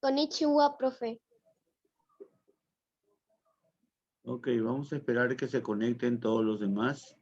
Konnichiwa, profe. Ok, vamos a esperar que se conecten todos los demás.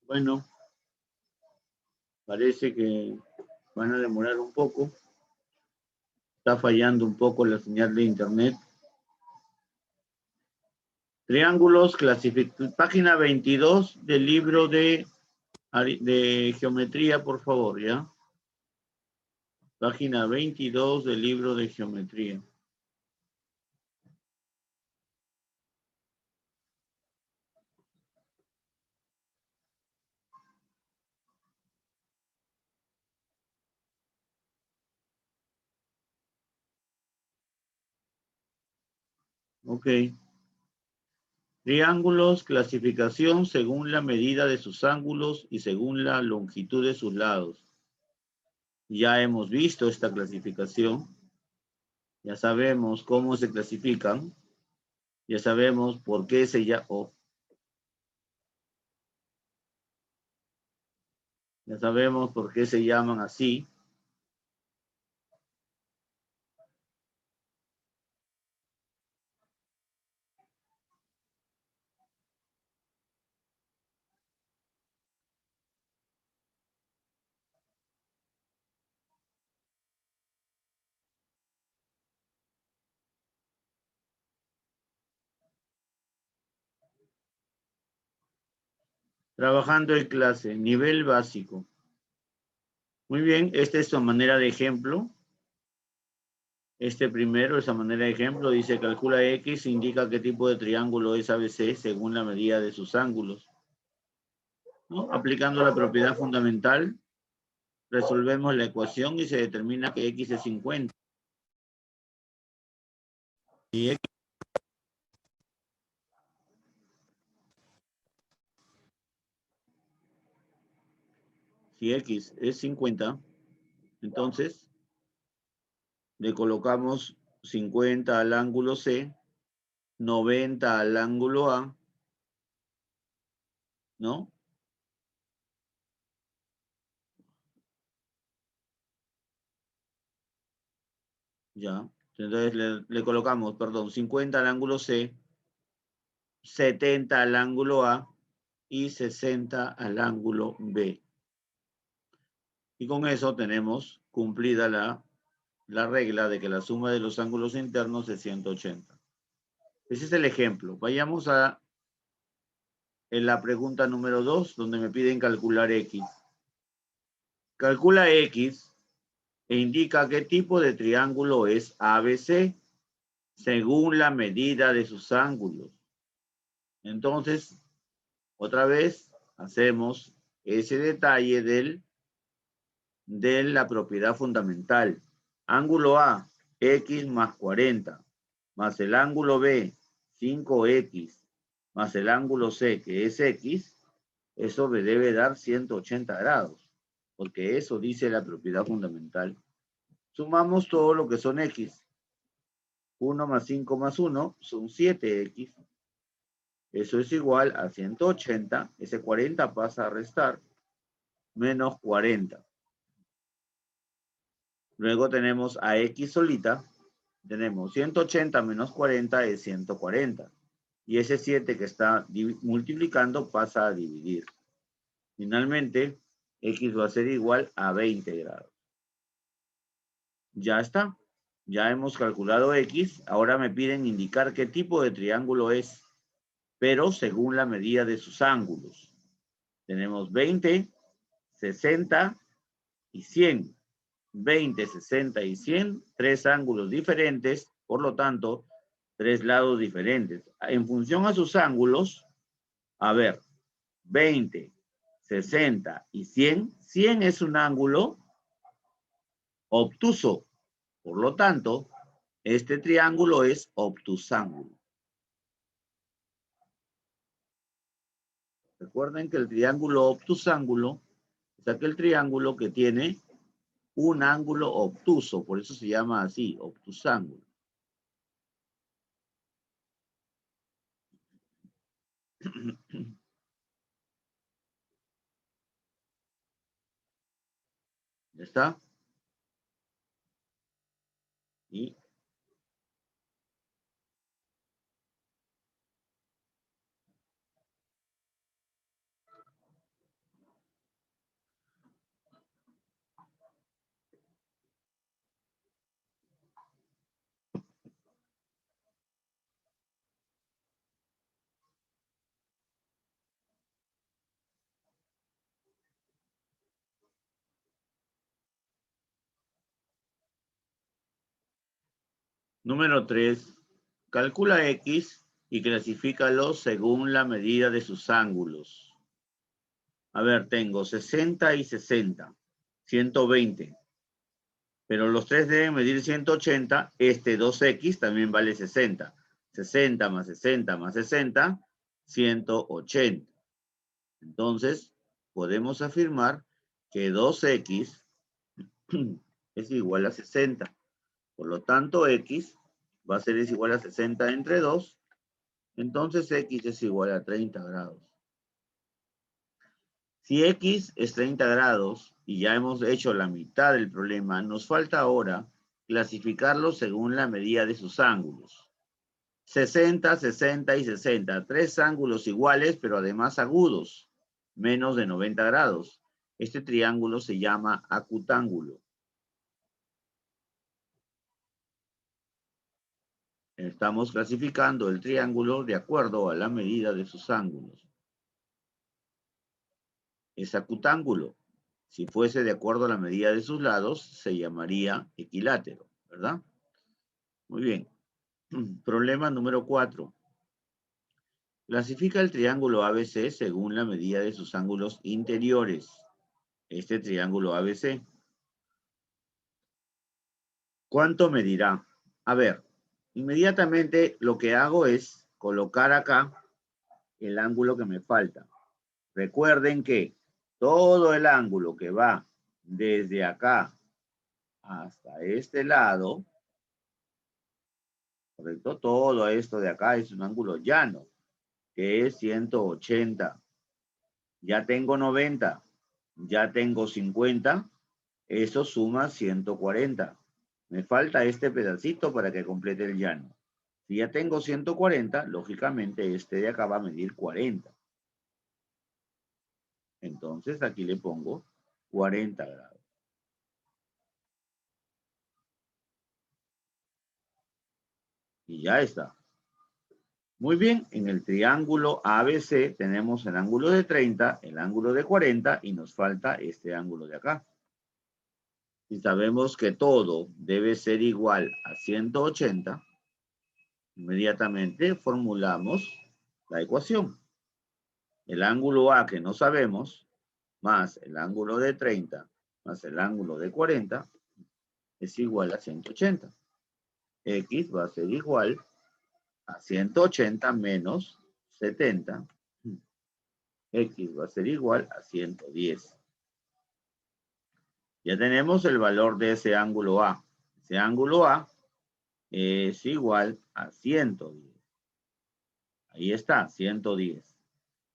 Bueno, parece que van a demorar un poco. Está fallando un poco la señal de internet. Triángulos, página 22 del libro de geometría, por favor, ¿ya? Página 22 del libro de geometría. Ok. Triángulos, clasificación según la medida de sus ángulos y según la longitud de sus lados. Ya hemos visto esta clasificación. Ya sabemos cómo se clasifican. Ya sabemos por qué se llama. Ya sabemos por qué se llaman así. Trabajando en clase, nivel básico. Muy bien, esta es su manera de ejemplo. Este primero, esa manera de ejemplo, dice calcula X, indica qué tipo de triángulo es ABC según la medida de sus ángulos. ¿No? Aplicando la propiedad fundamental, resolvemos la ecuación y se determina que X es 50. Y X, si X es 50, entonces le colocamos 50 al ángulo C, 90 al ángulo A, ¿no? Ya. Entonces le colocamos, perdón, 50 al ángulo C, 70 al ángulo A y 60 al ángulo B. Y con eso tenemos cumplida la regla de que la suma de los ángulos internos es 180. Ese es el ejemplo. Vayamos en la pregunta número 2, donde me piden calcular X. Calcula X e indica qué tipo de triángulo es ABC según la medida de sus ángulos. Entonces, otra vez, hacemos ese detalle de la propiedad fundamental. Ángulo A, X más 40, más el ángulo B, 5X, más el ángulo C, que es X, eso me debe dar 180 grados, porque eso dice la propiedad fundamental. Sumamos todo lo que son X. 1 más 5 más 1 son 7X. Eso es igual a 180. Ese 40 pasa a restar. Menos 40. Luego tenemos a X solita. Tenemos 180 menos 40 es 140. Y ese 7 que está multiplicando pasa a dividir. Finalmente, X va a ser igual a 20 grados. Ya está. Ya hemos calculado X. Ahora me piden indicar qué tipo de triángulo es, pero según la medida de sus ángulos. Tenemos 20, 60 y 100. 20, 60 y 100, tres ángulos diferentes, por lo tanto, tres lados diferentes. En función a sus ángulos, a ver, 20, 60 y 100, 100 es un ángulo obtuso. Por lo tanto, este triángulo es obtusángulo. Recuerden que el triángulo obtusángulo es aquel triángulo que tiene un ángulo obtuso, por eso se llama así, obtusángulo. ¿Ya está? Y número 3, calcula X y clasifícalo según la medida de sus ángulos. A ver, tengo 60 y 60, 120. Pero los tres deben medir 180. Este 2X también vale 60. 60 más 60 más 60, 180. Entonces, podemos afirmar que 2X es igual a 60. Por lo tanto, X va a ser igual a 60 entre 2. Entonces, X es igual a 30 grados. Si X es 30 grados y ya hemos hecho la mitad del problema, nos falta ahora clasificarlo según la medida de sus ángulos. 60, 60 y 60. Tres ángulos iguales, pero además agudos. Menos de 90 grados. Este triángulo se llama acutángulo. Estamos clasificando el triángulo de acuerdo a la medida de sus ángulos. Es acutángulo. Si fuese de acuerdo a la medida de sus lados, se llamaría equilátero, ¿verdad? Muy bien. Problema número 4. Clasifica el triángulo ABC según la medida de sus ángulos interiores. Este triángulo ABC. ¿Cuánto medirá? A ver, inmediatamente lo que hago es colocar acá el ángulo que me falta. Recuerden que todo el ángulo que va desde acá hasta este lado, ¿correcto? Todo esto de acá es un ángulo llano, que es 180. Ya tengo 90, ya tengo 50, eso suma 140. Me falta este pedacito para que complete el llano. Si ya tengo 140, lógicamente este de acá va a medir 40. Entonces aquí le pongo 40 grados. Y ya está. Muy bien, en el triángulo ABC tenemos el ángulo de 30, el ángulo de 40 y nos falta este ángulo de acá. Si sabemos que todo debe ser igual a 180, inmediatamente formulamos la ecuación. El ángulo A que no sabemos, más el ángulo de 30, más el ángulo de 40, es igual a 180. X va a ser igual a 180 menos 70. X va a ser igual a 110. Ya tenemos el valor de ese ángulo A. Ese ángulo A es igual a 110. Ahí está, 110.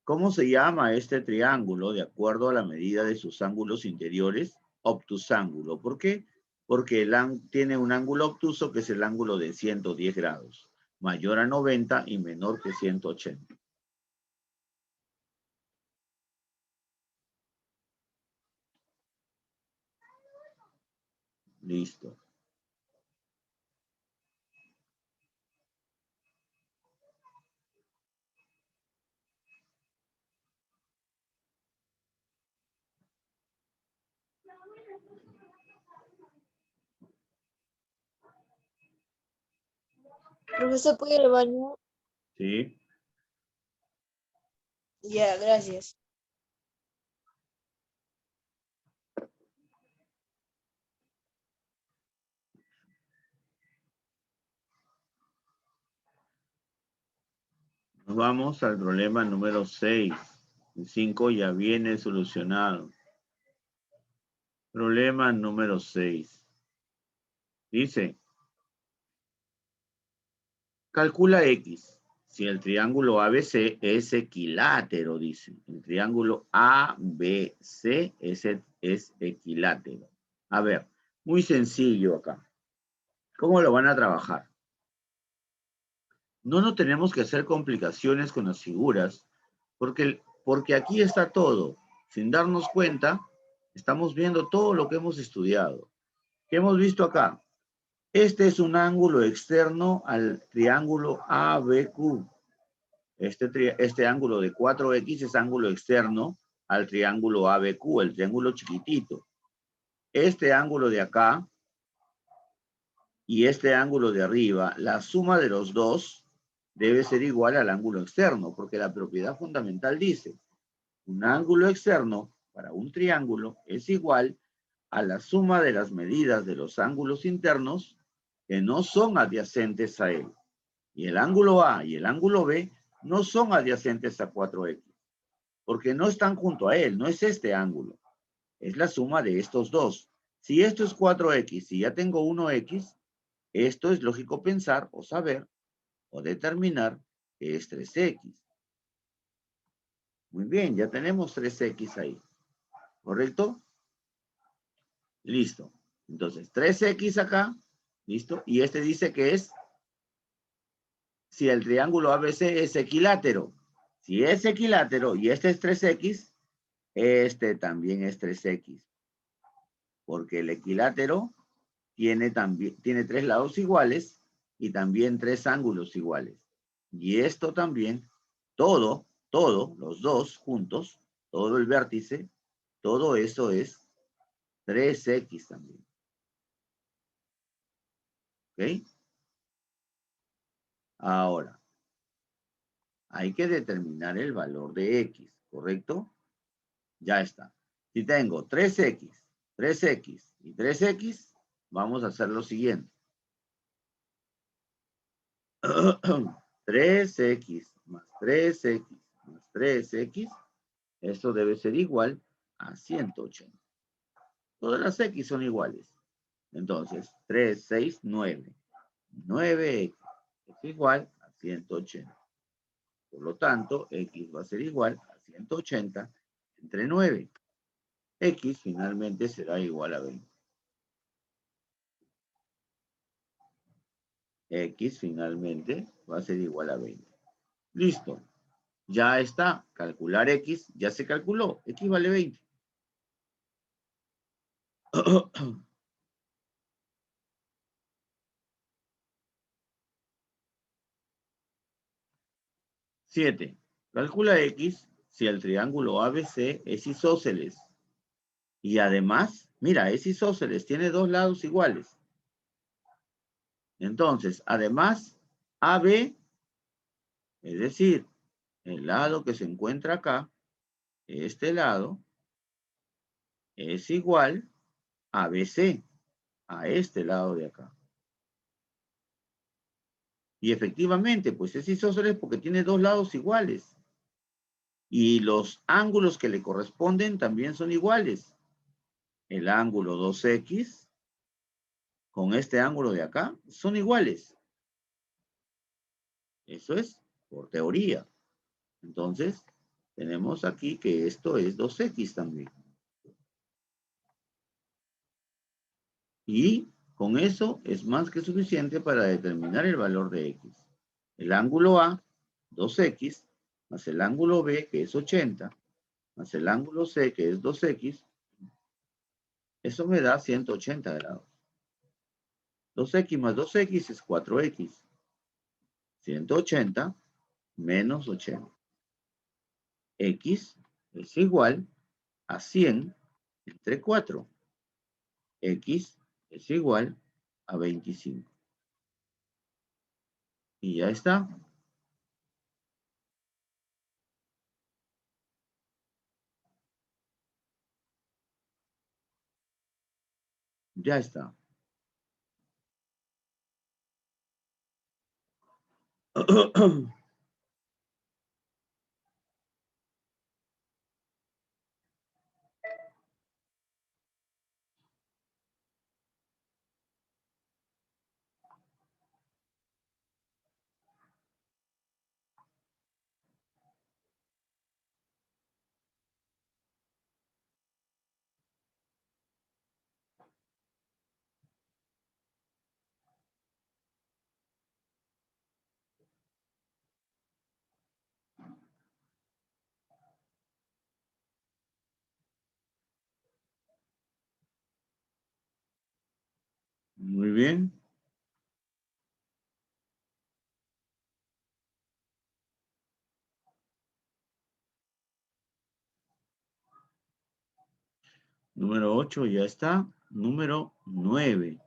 ¿Cómo se llama este triángulo de acuerdo a la medida de sus ángulos interiores? Obtusángulo. ¿Por qué? Porque tiene un ángulo obtuso que es el ángulo de 110 grados, mayor a 90 y menor que 180. Listo. Profesor, ¿puede ir al baño? ¿Sí? Ya, gracias. Nos vamos al problema número 6. El 5 ya viene solucionado. Problema número 6. Dice, calcula X. Si el triángulo ABC es equilátero, dice. El triángulo ABC es equilátero. A ver, muy sencillo acá. ¿Cómo lo van a trabajar? No nos tenemos que hacer complicaciones con las figuras, porque aquí está todo. Sin darnos cuenta, estamos viendo todo lo que hemos estudiado. ¿Qué hemos visto acá? Este es un ángulo externo al triángulo ABQ. Este ángulo de 4X es ángulo externo al triángulo ABQ, el triángulo chiquitito. Este ángulo de acá y este ángulo de arriba, la suma de los dos debe ser igual al ángulo externo, porque la propiedad fundamental dice, un ángulo externo para un triángulo es igual a la suma de las medidas de los ángulos internos que no son adyacentes a él. Y el ángulo A y el ángulo B no son adyacentes a 4X, porque no están junto a él, no es este ángulo, es la suma de estos dos. Si esto es 4X y ya tengo 1X, esto es lógico pensar o saber o determinar que es 3X. Muy bien, ya tenemos 3X ahí, ¿correcto? Listo. Entonces, 3X acá, listo, y este dice que es si el triángulo ABC es equilátero. Si es equilátero y este es 3X, este también es 3X. Porque el equilátero tiene tres lados iguales y también tres ángulos iguales. Y esto también, todo, los dos juntos, todo el vértice, todo eso es 3X también. ¿Ok? Ahora, hay que determinar el valor de X, ¿correcto? Ya está. Si tengo 3X, 3X y 3X, vamos a hacer lo siguiente. 3X más 3X más 3X, esto debe ser igual a 180. Todas las X son iguales. Entonces, 3, 6, 9. 9X es igual a 180. Por lo tanto, X va a ser igual a 180 entre 9. X finalmente será igual a 20. X finalmente va a ser igual a 20. Listo. Ya está. Calcular X ya se calculó. X vale 20. 7. Calcula X si el triángulo ABC es isósceles. Y además, mira, es isósceles, tiene dos lados iguales. Entonces, además, AB, es decir, el lado que se encuentra acá, este lado, es igual a BC, a este lado de acá. Y efectivamente, pues es isósceles porque tiene dos lados iguales. Y los ángulos que le corresponden también son iguales. El ángulo 2X con este ángulo de acá son iguales. Eso es. por teoría. Entonces, tenemos aquí que esto es 2x también. Y con eso es más que suficiente para determinar el valor de x. El ángulo A, 2x, más el ángulo B, que es 80, más el ángulo C, que es 2x, eso me da 180 grados. 2x más 2x es 4x. 180 menos 80. X es igual a 100 entre 4. X es igual a 25. Y ya está. Ya está. Muy bien. Número 8 ya está. Número 9.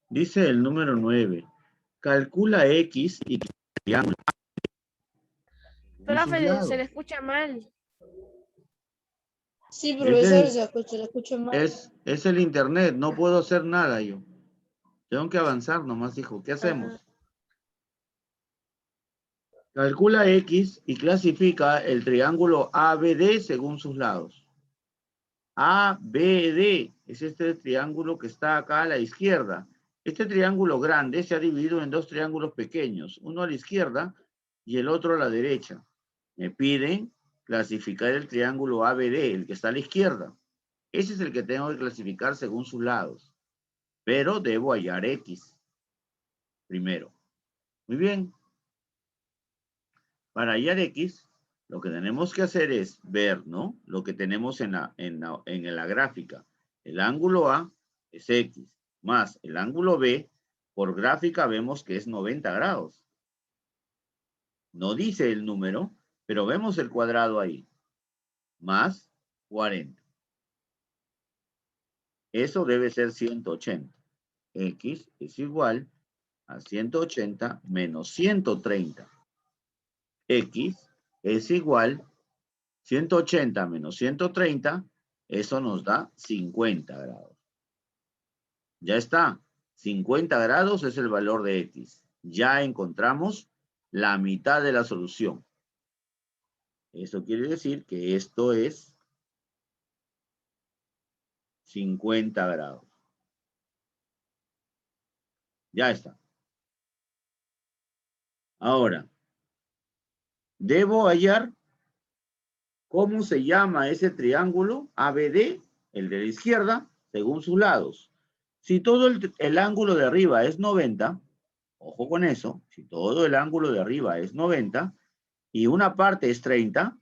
Dice el número 9. Calcula X y triángulo según sus Profe, se le lados. escucha mal. Sí, Es profesor, el, se le escucha mal. es el internet. No puedo hacer nada yo. Tengo que avanzar nomás, hijo. ¿Qué Ah, hacemos? Calcula X y clasifica el triángulo ABD según sus lados. ABD es este triángulo que está acá a la izquierda. Este triángulo grande se ha dividido en dos triángulos pequeños, uno a la izquierda y el otro a la derecha. Me piden clasificar el triángulo ABD, el que está a la izquierda. Ese es el que tengo que clasificar según sus lados. Pero debo hallar X primero. Muy bien. Para hallar X, lo que tenemos que hacer es ver, ¿no? Lo que tenemos en la gráfica. El ángulo A es X, más el ángulo B, por gráfica vemos que es 90 grados. No dice el número, pero vemos el cuadrado ahí. Más 40. Eso debe ser 180. X es igual a 180 menos 130. X es igual 180 menos 130, eso nos da 50 grados. Ya está. 50 grados es el valor de X. Ya encontramos la mitad de la solución. Eso quiere decir que esto es 50 grados. Ya está. Ahora, debo hallar cómo se llama ese triángulo ABD, el de la izquierda, según sus lados. Si todo el ángulo de arriba es 90, ojo con eso, si todo el ángulo de arriba es 90 y una parte es 30,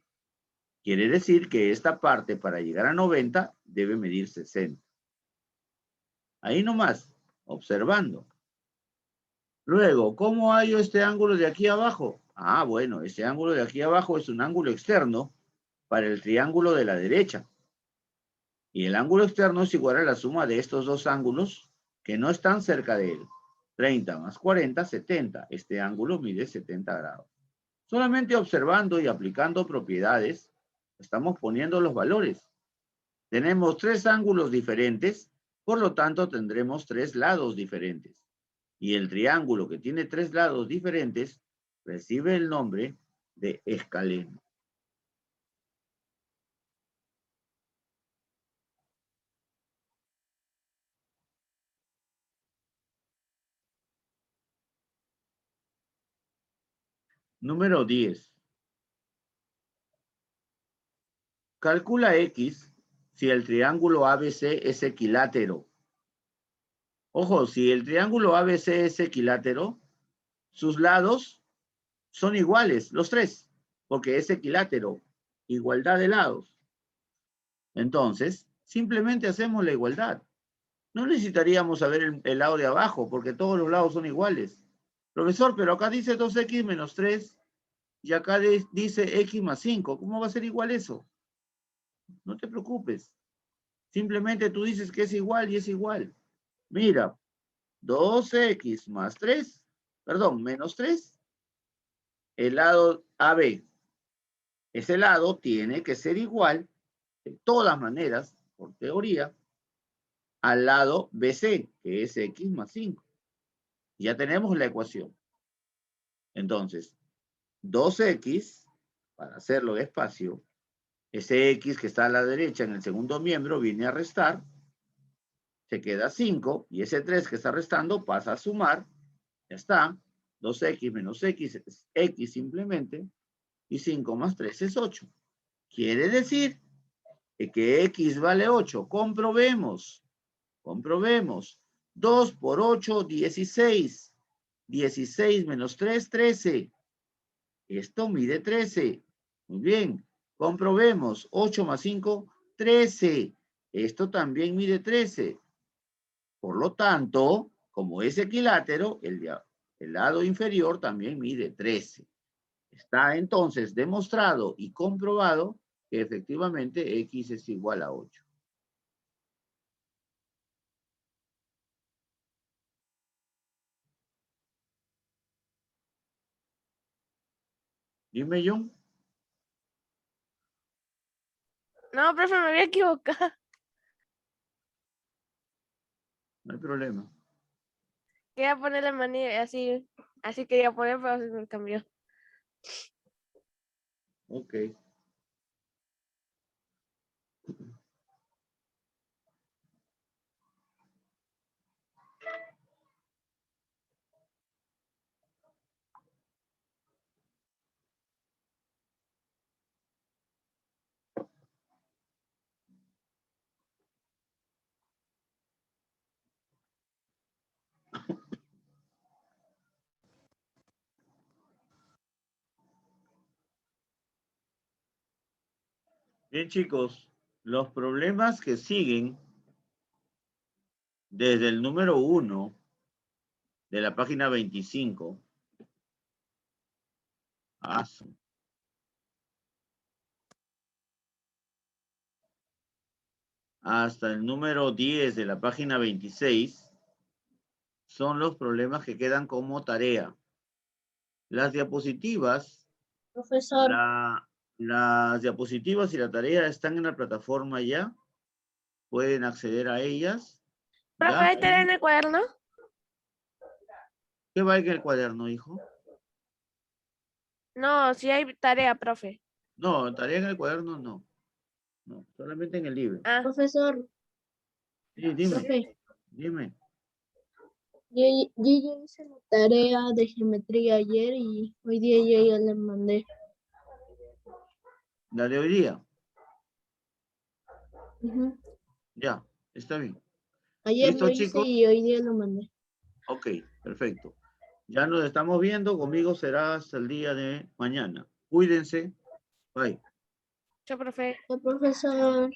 quiere decir que esta parte para llegar a 90 debe medir 60. Ahí nomás, observando. Luego, ¿cómo hallo este ángulo de aquí abajo? Ah, bueno, este ángulo de aquí abajo es un ángulo externo para el triángulo de la derecha. Y el ángulo externo es igual a la suma de estos dos ángulos que no están cerca de él. 30 más 40, 70. Este ángulo mide 70 grados. Solamente observando y aplicando propiedades, estamos poniendo los valores. Tenemos tres ángulos diferentes, por lo tanto tendremos tres lados diferentes. Y el triángulo que tiene tres lados diferentes recibe el nombre de escaleno. Número 10. Calcula X si el triángulo ABC es equilátero. Ojo, si el triángulo ABC es equilátero, sus lados son iguales, los tres, porque es equilátero, igualdad de lados. Entonces, simplemente hacemos la igualdad. No necesitaríamos saber el lado de abajo, porque todos los lados son iguales. Profesor, pero acá dice 2x menos 3 y acá dice x más 5. ¿Cómo va a ser igual eso? No te preocupes. Simplemente tú dices que es igual y es igual. Mira, 2x más 3, perdón, menos 3, el lado AB. Ese lado tiene que ser igual, de todas maneras, por teoría, al lado BC, que es x más 5. Ya tenemos la ecuación. Entonces, 2x, para hacerlo despacio, ese x que está a la derecha en el segundo miembro viene a restar, se queda 5, y ese 3 que está restando pasa a sumar, ya está, 2x menos x es x simplemente, y 5 más 3 es 8. Quiere decir que x vale 8. Comprobemos. 2 por 8, 16. 16 menos 3, 13. Esto mide 13. Muy bien. Comprobemos. 8 más 5, 13. Esto también mide 13. Por lo tanto, como es equilátero, el lado inferior también mide 13. Está entonces demostrado y comprobado que efectivamente x es igual a 8. Dime, John. No, profe, me había equivocado. No hay problema. Quería poner la manilla así quería poner, pero se me cambió. Ok. Bien, chicos, los problemas que siguen desde el número 1 de la página 25 hasta el número 10 de la página 26 son los problemas que quedan como tarea. Las diapositivas, Profesor, las diapositivas y la tarea están en la plataforma ya. Pueden acceder a ellas. Profe, ¿Ya? ¿hay tarea en el cuaderno? ¿Qué va en el cuaderno, hijo? No, sí hay tarea, profe. No, tarea en el cuaderno no. No, solamente en el libro. Ah, profesor, Sí, dime, profe, dime. yo ya hice la tarea de geometría ayer y hoy día ya le mandé. La de hoy día. Ujú. Ya, está bien. Ayer ¿Listo, lo hice chicos? y hoy día lo mandé. Ok, perfecto. Ya nos estamos viendo. Conmigo será hasta el día de mañana. Cuídense. Bye. yo, profe. Profesor.